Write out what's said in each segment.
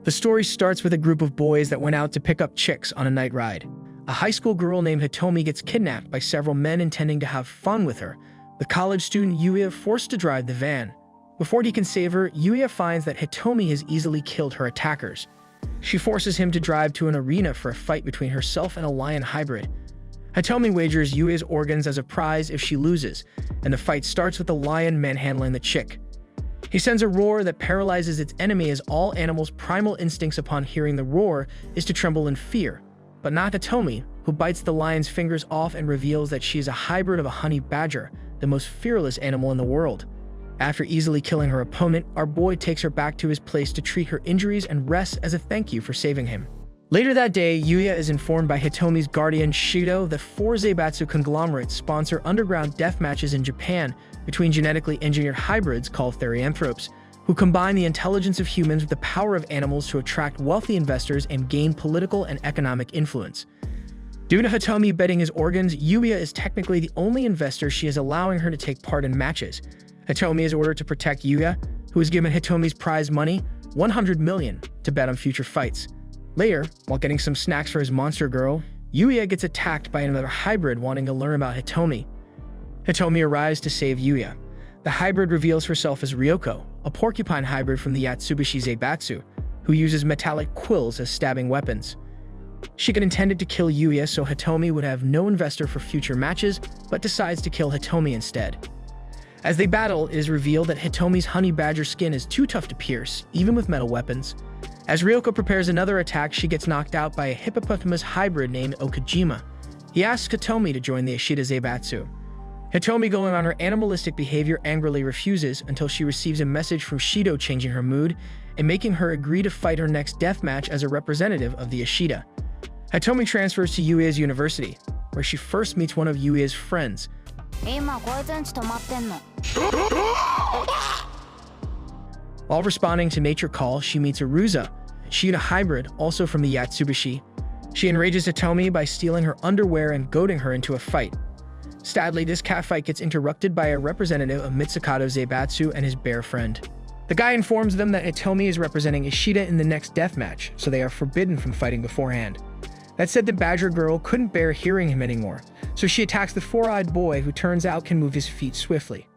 The story starts with a group of boys that went out to pick up chicks on a night ride. A high school girl named Hitomi gets kidnapped by several men intending to have fun with her. The college student Yuya forced to drive the van. Before he can save her, Yuya finds that Hitomi has easily killed her attackers. She forces him to drive to an arena for a fight between herself and a lion hybrid. Hitomi wagers Yuya's organs as a prize if she loses, and the fight starts with the lion manhandling the chick. He sends a roar that paralyzes its enemy, as all animals' primal instincts upon hearing the roar is to tremble in fear. But not Hitomi, who bites the lion's fingers off and reveals that she is a hybrid of a honey badger, the most fearless animal in the world. After easily killing her opponent, our boy takes her back to his place to treat her injuries and rests as a thank you for saving him. Later that day, Yuya is informed by Hitomi's guardian Shido that 4 Zaibatsu conglomerates sponsor underground death matches in Japan between genetically engineered hybrids called therianthropes, who combine the intelligence of humans with the power of animals to attract wealthy investors and gain political and economic influence. Due to Hitomi betting his organs, Yuya is technically the only investor she is, allowing her to take part in matches. Hitomi is ordered to protect Yuya, who is given Hitomi's prize money, 100 million, to bet on future fights. Later, while getting some snacks for his monster girl, Yuya gets attacked by another hybrid wanting to learn about Hitomi. Hitomi arrives to save Yuya. The hybrid reveals herself as Ryoko, a porcupine hybrid from the Yatsubushi Zaibatsu, who uses metallic quills as stabbing weapons. She had intended to kill Yuya so Hitomi would have no investor for future matches, but decides to kill Hitomi instead. As they battle, it is revealed that Hitomi's honey badger skin is too tough to pierce, even with metal weapons. As Ryoko prepares another attack, she gets knocked out by a hippopotamus hybrid named Okajima. He asks Hitomi to join the Ashita Zaibatsu. Hitomi, going on her animalistic behavior, angrily refuses until she receives a message from Shido changing her mood and making her agree to fight her next death match as a representative of the Ashita. Hitomi transfers to Yuya's university, where she first meets one of Yuya's friends. While responding to nature call, she meets Aruza, a cheetah hybrid, also from the Yatsubushi. She enrages Hitomi by stealing her underwear and goading her into a fight. Sadly, this catfight gets interrupted by a representative of Mitsukado Zaibatsu and his bear friend. The guy informs them that Hitomi is representing Ishida in the next death match, so they are forbidden from fighting beforehand. That said, the badger girl couldn't bear hearing him anymore, so she attacks the 4-eyed boy, who turns out can move his feet swiftly.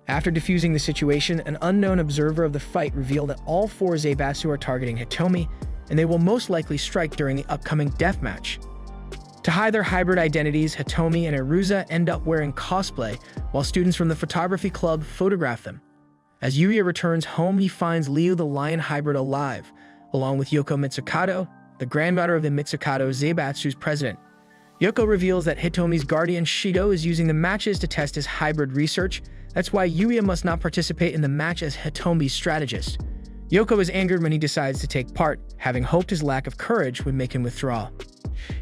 After defusing the situation, an unknown observer of the fight revealed that all 4 Zaibatsu are targeting Hitomi, and they will most likely strike during the upcoming death match. To hide their hybrid identities, Hitomi and Aruza end up wearing cosplay, while students from the photography club photograph them. As Yuya returns home, he finds Liu the lion hybrid alive, along with Yoko Mitsukado, the granddaughter of the Mitsukado Zaibatsu's president. Yoko reveals that Hitomi's guardian Shido is using the matches to test his hybrid research. That's why Yuya must not participate in the match as Hitomi's strategist. Yoko is angered when he decides to take part, having hoped his lack of courage would make him withdraw.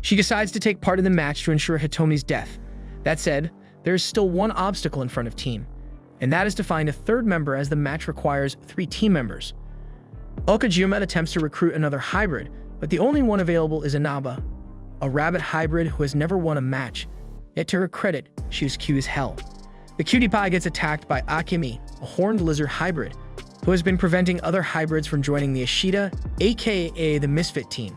She decides to take part in the match to ensure Hitomi's death. That said, there is still one obstacle in front of team, and that is to find a third member, as the match requires 3 team members. Okajima attempts to recruit another hybrid, but the only one available is Inaba, a rabbit hybrid who has never won a match. Yet to her credit, she is cute as hell. The cutie pie gets attacked by Akemi, a horned lizard hybrid, who has been preventing other hybrids from joining the Ashita, aka the Misfit team.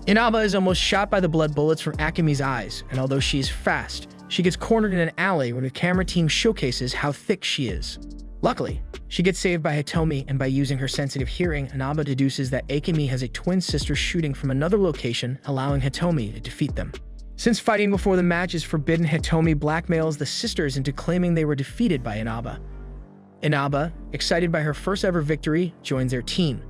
Inaba is almost shot by the blood bullets from Akemi's eyes, and although she is fast, she gets cornered in an alley when the camera team showcases how thick she is. Luckily, she gets saved by Hitomi, and by using her sensitive hearing, Inaba deduces that Akemi has a twin sister shooting from another location, allowing Hitomi to defeat them. Since fighting before the match is forbidden, Hitomi blackmails the sisters into claiming they were defeated by Inaba. Inaba, excited by her first ever victory, joins their team.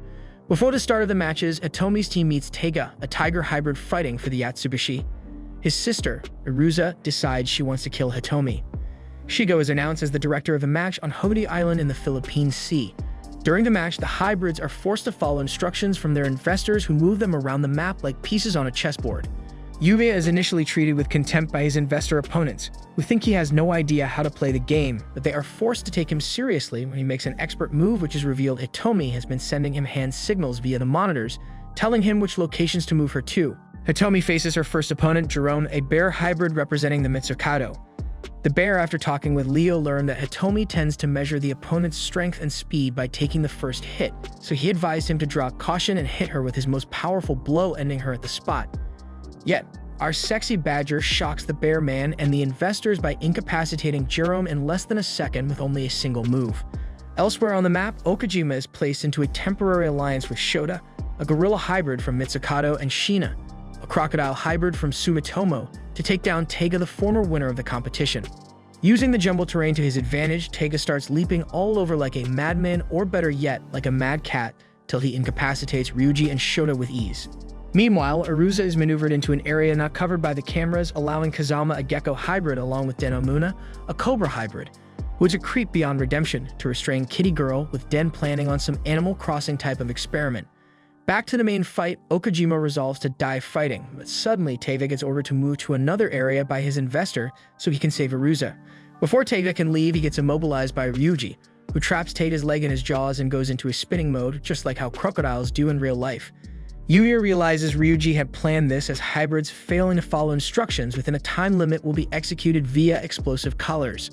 Before the start of the matches, Hitomi's team meets Teiga, a tiger hybrid fighting for the Yatsubushi. His sister, Aruza, decides she wants to kill Hitomi. Shigo is announced as the director of the match on Hobody Island in the Philippine Sea. During the match, the hybrids are forced to follow instructions from their investors, who move them around the map like pieces on a chessboard. Yuya is initially treated with contempt by his investor opponents, who think he has no idea how to play the game, but they are forced to take him seriously when he makes an expert move, which is revealed Hitomi has been sending him hand signals via the monitors, telling him which locations to move her to. Hitomi faces her first opponent, Jerome, a bear hybrid representing the Mitsukado. The bear, after talking with Leo, learned that Hitomi tends to measure the opponent's strength and speed by taking the first hit, so he advised him to draw caution and hit her with his most powerful blow, ending her at the spot. Yet, our sexy badger shocks the bear man and the investors by incapacitating Jerome in less than a second with only a single move. Elsewhere on the map, Okajima is placed into a temporary alliance with Shota, a gorilla hybrid from Mitsukato, and Shina, a crocodile hybrid from Sumitomo, to take down Taiga, the former winner of the competition. Using the jumbo terrain to his advantage, Taiga starts leaping all over like a madman, or better yet, like a mad cat, till he incapacitates Ryuji and Shota with ease. Meanwhile, Arusa is maneuvered into an area not covered by the cameras, allowing Kazama, a gecko hybrid, along with Den Omuna, a cobra hybrid, who is a creep beyond redemption, to restrain Kitty Girl, with Den planning on some Animal Crossing type of experiment. Back to the main fight, Okajima resolves to die fighting, but suddenly Taiga gets ordered to move to another area by his investor so he can save Arusa. Before Taiga can leave, he gets immobilized by Ryuji, who traps Taiga's leg in his jaws and goes into a spinning mode, just like how crocodiles do in real life. Yuya realizes Ryuji had planned this, as hybrids failing to follow instructions within a time limit will be executed via explosive collars.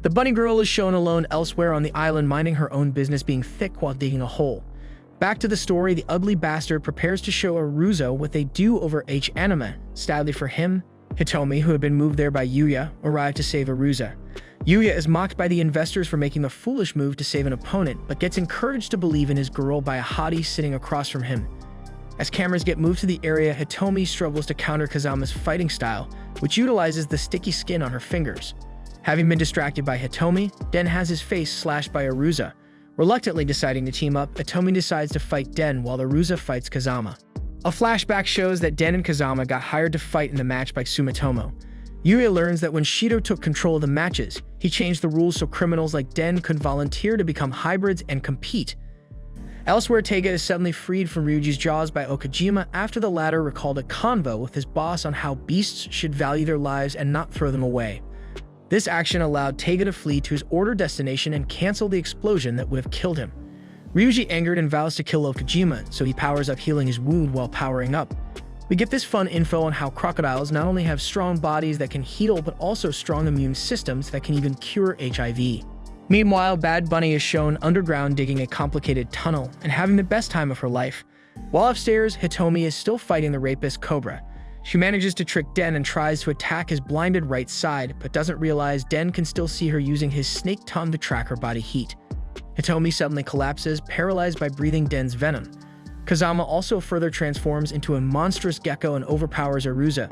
The bunny girl is shown alone elsewhere on the island, minding her own business, being thick while digging a hole. Back to the story, the ugly bastard prepares to show Arusa what they do over H-anime. Sadly for him, Hitomi, who had been moved there by Yuya, arrived to save Arusa. Yuya is mocked by the investors for making the foolish move to save an opponent, but gets encouraged to believe in his girl by a hottie sitting across from him. As cameras get moved to the area, Hitomi struggles to counter Kazama's fighting style, which utilizes the sticky skin on her fingers. Having been distracted by Hitomi, Den has his face slashed by Arusa. Reluctantly deciding to team up, Hitomi decides to fight Den while Arusa fights Kazama. A flashback shows that Den and Kazama got hired to fight in the match by Sumitomo. Yuya learns that when Shido took control of the matches, he changed the rules so criminals like Den could volunteer to become hybrids and compete. Elsewhere, Taiga is suddenly freed from Ryuji's jaws by Okajima after the latter recalled a convo with his boss on how beasts should value their lives and not throw them away. This action allowed Taiga to flee to his ordered destination and cancel the explosion that would have killed him. Ryuji, angered, and vows to kill Okajima, so he powers up, healing his wound while powering up. We get this fun info on how crocodiles not only have strong bodies that can heal, but also strong immune systems that can even cure HIV. Meanwhile, Bad Bunny is shown underground digging a complicated tunnel and having the best time of her life. While upstairs, Hitomi is still fighting the rapist Cobra. She manages to trick Den and tries to attack his blinded right side, but doesn't realize Den can still see her using his snake tongue to track her body heat. Hitomi suddenly collapses, paralyzed by breathing Den's venom. Kazama also further transforms into a monstrous gecko and overpowers Arusa.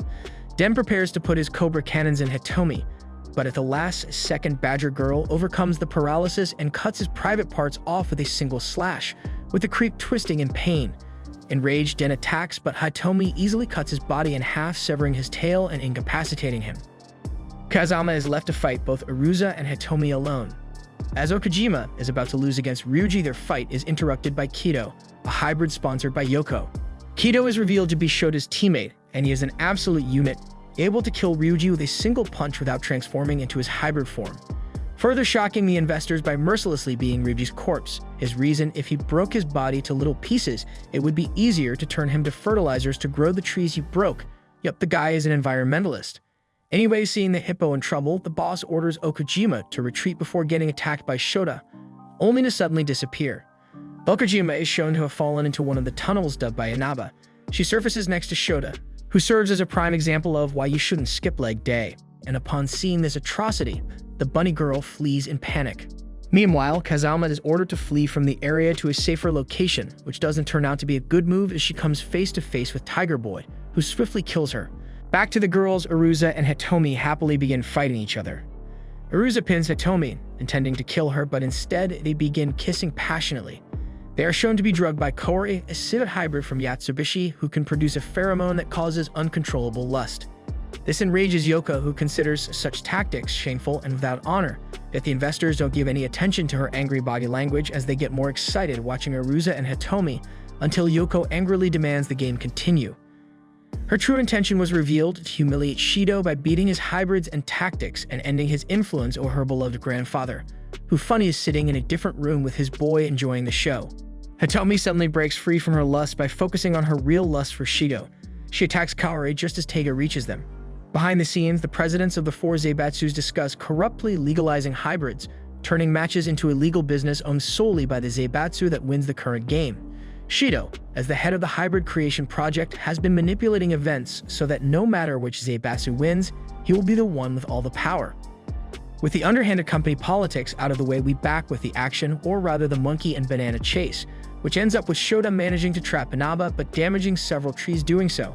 Den prepares to put his Cobra cannons in Hitomi, but at the last second, Badger Girl overcomes the paralysis and cuts his private parts off with a single slash, with the creep twisting in pain. Enraged, Den attacks, but Hitomi easily cuts his body in half, severing his tail and incapacitating him. Kazama is left to fight both Arusa and Hitomi alone. As Okajima is about to lose against Ryuji, their fight is interrupted by Kido, a hybrid sponsored by Yoko. Kido is revealed to be Shota's teammate, and he is an absolute unit, able to kill Ryuji with a single punch without transforming into his hybrid form, further shocking the investors by mercilessly being Ryuji's corpse. His reason: if he broke his body to little pieces, it would be easier to turn him to fertilizers to grow the trees he broke. Yup, the guy is an environmentalist. Anyway, seeing the hippo in trouble, the boss orders Okajima to retreat before getting attacked by Shota, only to suddenly disappear. Okajima is shown to have fallen into one of the tunnels dug by Inaba. She surfaces next to Shota, who serves as a prime example of why you shouldn't skip leg day, and upon seeing this atrocity, the bunny girl flees in panic. Meanwhile, Kazama is ordered to flee from the area to a safer location, which doesn't turn out to be a good move as she comes face to face with Tiger Boy, who swiftly kills her. Back to the girls, Arusa and Hitomi happily begin fighting each other. Arusa pins Hitomi, intending to kill her, but instead they begin kissing passionately. They are shown to be drugged by Kori, a civet hybrid from Yatsubishi who can produce a pheromone that causes uncontrollable lust. This enrages Yoko, who considers such tactics shameful and without honor, yet the investors don't give any attention to her angry body language as they get more excited watching Arusa and Hitomi until Yoko angrily demands the game continue. Her true intention was revealed to humiliate Shido by beating his hybrids and tactics and ending his influence over her beloved grandfather, who funny is sitting in a different room with his boy enjoying the show. Hitomi suddenly breaks free from her lust by focusing on her real lust for Shido. She attacks Kaori just as Taiga reaches them. Behind the scenes, the presidents of the four Zaibatsus discuss corruptly legalizing hybrids, turning matches into a legal business owned solely by the Zaibatsu that wins the current game. Shido, as the head of the hybrid creation project, has been manipulating events so that no matter which Zaibatsu wins, he will be the one with all the power. With the underhanded company politics out of the way, we back with the action, or rather the monkey and banana chase, which ends up with Shota managing to trap Inaba but damaging several trees doing so.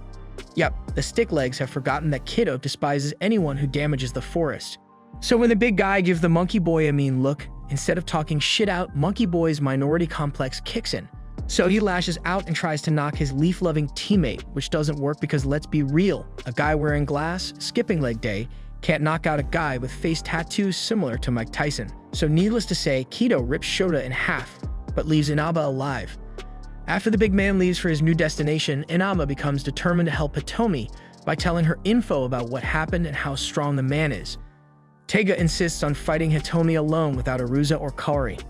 Yep, the stick legs have forgotten that Kiddo despises anyone who damages the forest. So when the big guy gives the monkey boy a mean look, instead of talking shit out, monkey boy's minority complex kicks in. So he lashes out and tries to knock his leaf-loving teammate, which doesn't work because let's be real, a guy wearing glass, skipping leg day, can't knock out a guy with face tattoos similar to Mike Tyson. So needless to say, Kiddo rips Shota in half, but leaves Inaba alive. After the big man leaves for his new destination, Inaba becomes determined to help Hitomi by telling her info about what happened and how strong the man is. Taiga insists on fighting Hitomi alone without Arusa or Kaori.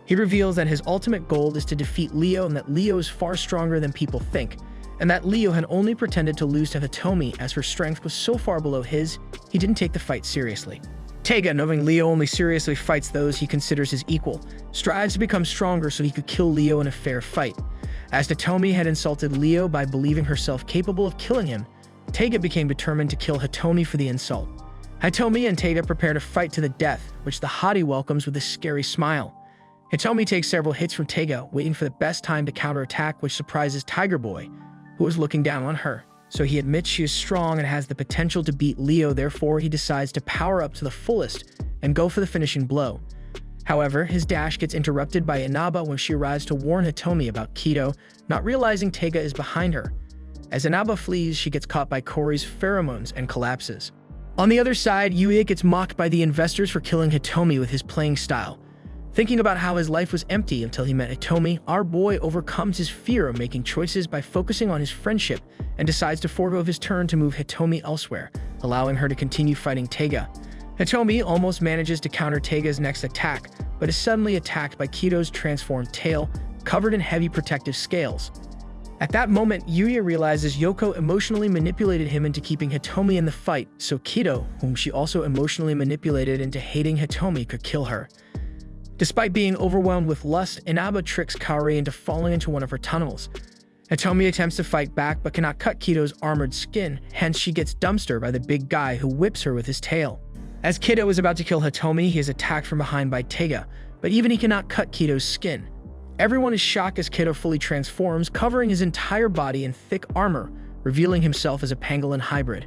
He reveals that his ultimate goal is to defeat Leo and that Leo is far stronger than people think, and that Leo had only pretended to lose to Hitomi as her strength was so far below his, he didn't take the fight seriously. Taiga, knowing Leo only seriously fights those he considers his equal, strives to become stronger so he could kill Leo in a fair fight. As Hitomi had insulted Leo by believing herself capable of killing him, Taiga became determined to kill Hitomi for the insult. Hitomi and Taiga prepare to fight to the death, which the hottie welcomes with a scary smile. Hitomi takes several hits from Taiga, waiting for the best time to counterattack, which surprises Tiger Boy, who was looking down on her. So he admits she is strong and has the potential to beat Leo, therefore he decides to power up to the fullest and go for the finishing blow. However, his dash gets interrupted by Inaba when she arrives to warn Hitomi about Kiddo, not realizing Taiga is behind her. As Inaba flees, she gets caught by Kori's pheromones and collapses. On the other side, Yuya gets mocked by the investors for killing Hitomi with his playing style. Thinking about how his life was empty until he met Hitomi, our boy overcomes his fear of making choices by focusing on his friendship and decides to forego his turn to move Hitomi elsewhere, allowing her to continue fighting Taiga. Hitomi almost manages to counter Taiga's next attack, but is suddenly attacked by Kiddo's transformed tail, covered in heavy protective scales. At that moment, Yuya realizes Yoko emotionally manipulated him into keeping Hitomi in the fight, so Kiddo, whom she also emotionally manipulated into hating Hitomi, could kill her. Despite being overwhelmed with lust, Inaba tricks Kaori into falling into one of her tunnels. Hitomi attempts to fight back but cannot cut Kiddo's armored skin, hence she gets dumpstered by the big guy who whips her with his tail. As Kiddo is about to kill Hitomi, he is attacked from behind by Taiga, but even he cannot cut Kiddo's skin. Everyone is shocked as Kiddo fully transforms, covering his entire body in thick armor, revealing himself as a pangolin hybrid.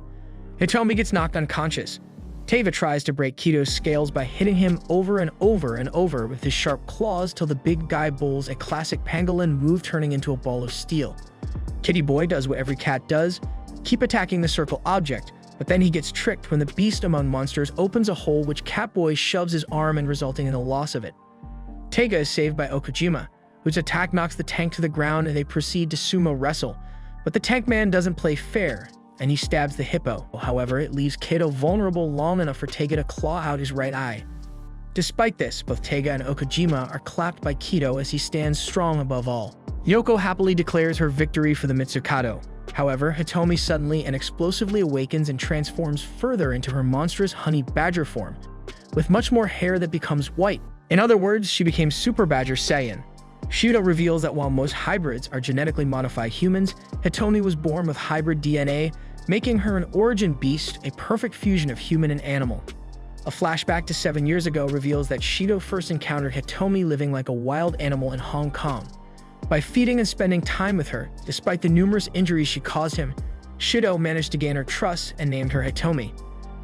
Hitomi gets knocked unconscious. Taiga tries to break Kiddo's scales by hitting him over and over and over with his sharp claws till the big guy bowls a classic pangolin move, turning into a ball of steel. Kitty Boy does what every cat does, keep attacking the circle object, but then he gets tricked when the beast among monsters opens a hole which Catboy shoves his arm in, resulting in the loss of it. Taiga is saved by Okajima, whose attack knocks the tank to the ground and they proceed to sumo wrestle, but the tank man doesn't play fair, and he stabs the hippo. However, it leaves Kiddo vulnerable long enough for Taiga to claw out his right eye. Despite this, both Taiga and Okajima are clapped by Kiddo as he stands strong above all. Yoko happily declares her victory for the Mitsukado. However, Hitomi suddenly and explosively awakens and transforms further into her monstrous honey badger form, with much more hair that becomes white. In other words, she became Super Badger Saiyan. Shido reveals that while most hybrids are genetically modified humans, Hitomi was born with hybrid DNA, making her an origin beast, a perfect fusion of human and animal. A flashback to 7 years ago reveals that Shido first encountered Hitomi living like a wild animal in Hong Kong. By feeding and spending time with her, despite the numerous injuries she caused him, Shido managed to gain her trust and named her Hitomi.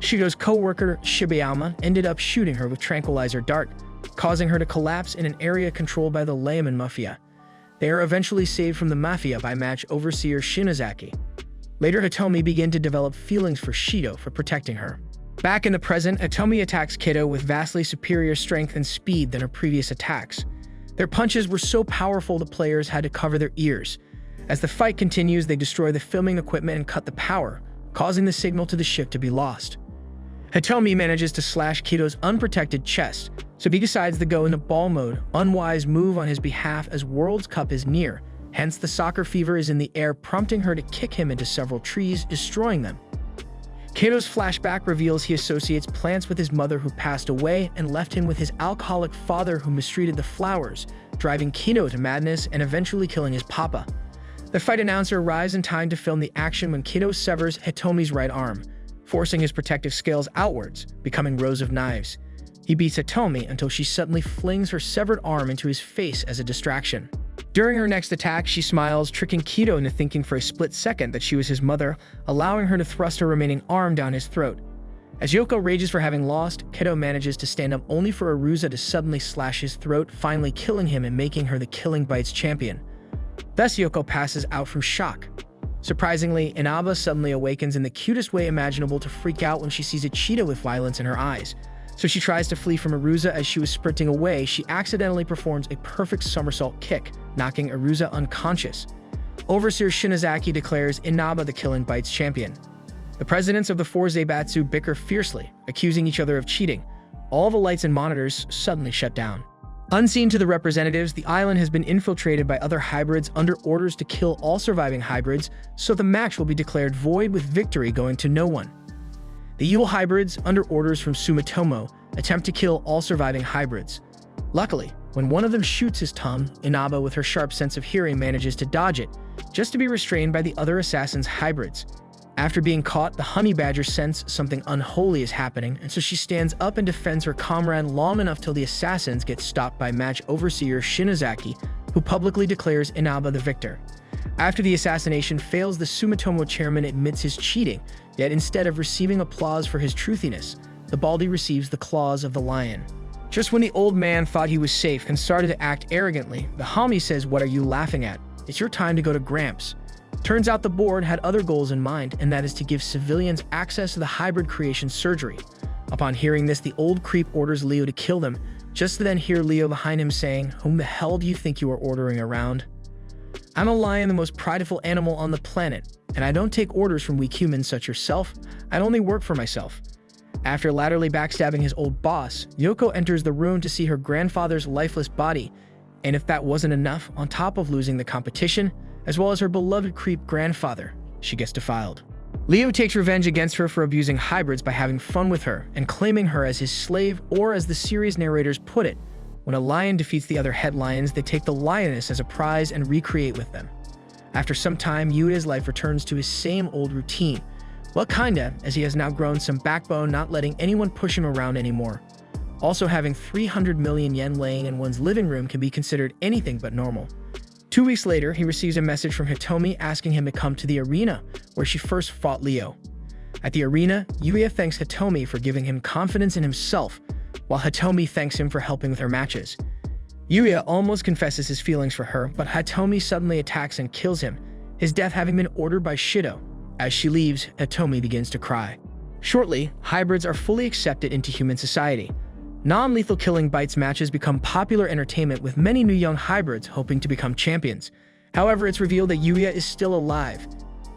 Shido's co-worker, Shibayama, ended up shooting her with tranquilizer dart, causing her to collapse in an area controlled by the Layman Mafia. They are eventually saved from the Mafia by match overseer Shinozaki. Later, Hitomi began to develop feelings for Shido for protecting her. Back in the present, Hitomi attacks Kiddo with vastly superior strength and speed than her previous attacks. Their punches were so powerful the players had to cover their ears. As the fight continues, they destroy the filming equipment and cut the power, causing the signal to the ship to be lost. Hitomi manages to slash Kiddo's unprotected chest, so he decides to go into ball mode, unwise move on his behalf as World's Cup is near, hence the soccer fever is in the air, prompting her to kick him into several trees, destroying them. Kato's flashback reveals he associates plants with his mother who passed away and left him with his alcoholic father who mistreated the flowers, driving Kato to madness and eventually killing his papa. The fight announcer arrives in time to film the action when Kato severs Hitomi's right arm, forcing his protective scales outwards, becoming rows of knives. He beats Hitomi until she suddenly flings her severed arm into his face as a distraction. During her next attack, she smiles, tricking Kato into thinking for a split second that she was his mother, allowing her to thrust her remaining arm down his throat. As Yoko rages for having lost, Kato manages to stand up only for Arusa to suddenly slash his throat, finally killing him and making her the Killing Bites champion. Thus, Yoko passes out from shock. Surprisingly, Inaba suddenly awakens in the cutest way imaginable to freak out when she sees a cheetah with violence in her eyes. So she tries to flee from Arusa. As she was sprinting away, she accidentally performs a perfect somersault kick, knocking Arusa unconscious. Overseer Shinozaki declares Inaba the Killing Bites champion. The presidents of the four Zaibatsu bicker fiercely, accusing each other of cheating. All the lights and monitors suddenly shut down. Unseen to the representatives, the island has been infiltrated by other hybrids under orders to kill all surviving hybrids, so the match will be declared void with victory going to no one. The evil hybrids, under orders from Sumitomo, attempt to kill all surviving hybrids. Luckily, when one of them shoots his tongue, Inaba, with her sharp sense of hearing, manages to dodge it, just to be restrained by the other assassin's hybrids. After being caught, the honey badger senses something unholy is happening, and so she stands up and defends her comrade long enough till the assassins get stopped by match overseer Shinozaki, who publicly declares Inaba the victor. After the assassination fails, the Sumitomo chairman admits his cheating, yet instead of receiving applause for his truthiness, the Baldy receives the claws of the lion. Just when the old man thought he was safe and started to act arrogantly, the homie says, "What are you laughing at? It's your time to go to Gramps." Turns out the board had other goals in mind, and that is to give civilians access to the hybrid creation surgery. Upon hearing this, the old creep orders Leo to kill them, just to then hear Leo behind him saying, "Whom the hell do you think you are ordering around? I'm a lion, the most prideful animal on the planet, and I don't take orders from weak humans such yourself. I only work for myself." After latterly backstabbing his old boss, Yoko enters the room to see her grandfather's lifeless body, and if that wasn't enough, on top of losing the competition, as well as her beloved creep grandfather, she gets defiled. Leo takes revenge against her for abusing hybrids by having fun with her and claiming her as his slave, or as the series narrators put it, when a lion defeats the other head lions, they take the lioness as a prize and recreate with them. After some time, Yuida's life returns to his same old routine. Well, kinda, as he has now grown some backbone, not letting anyone push him around anymore. Also, having 300 million yen laying in one's living room can be considered anything but normal. 2 weeks later, he receives a message from Hitomi asking him to come to the arena, where she first fought Leo. At the arena, Yuya thanks Hitomi for giving him confidence in himself, while Hitomi thanks him for helping with her matches. Yuya almost confesses his feelings for her, but Hitomi suddenly attacks and kills him, his death having been ordered by Shido. As she leaves, Hitomi begins to cry. Shortly, hybrids are fully accepted into human society. Non-lethal Killing Bites matches become popular entertainment, with many new young hybrids hoping to become champions. However, it's revealed that Yuya is still alive,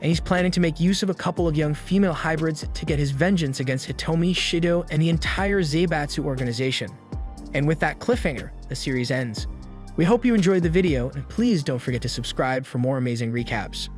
and he's planning to make use of a couple of young female hybrids to get his vengeance against Hitomi, Shido, and the entire Zaibatsu organization. And with that cliffhanger, the series ends. We hope you enjoyed the video, and please don't forget to subscribe for more amazing recaps.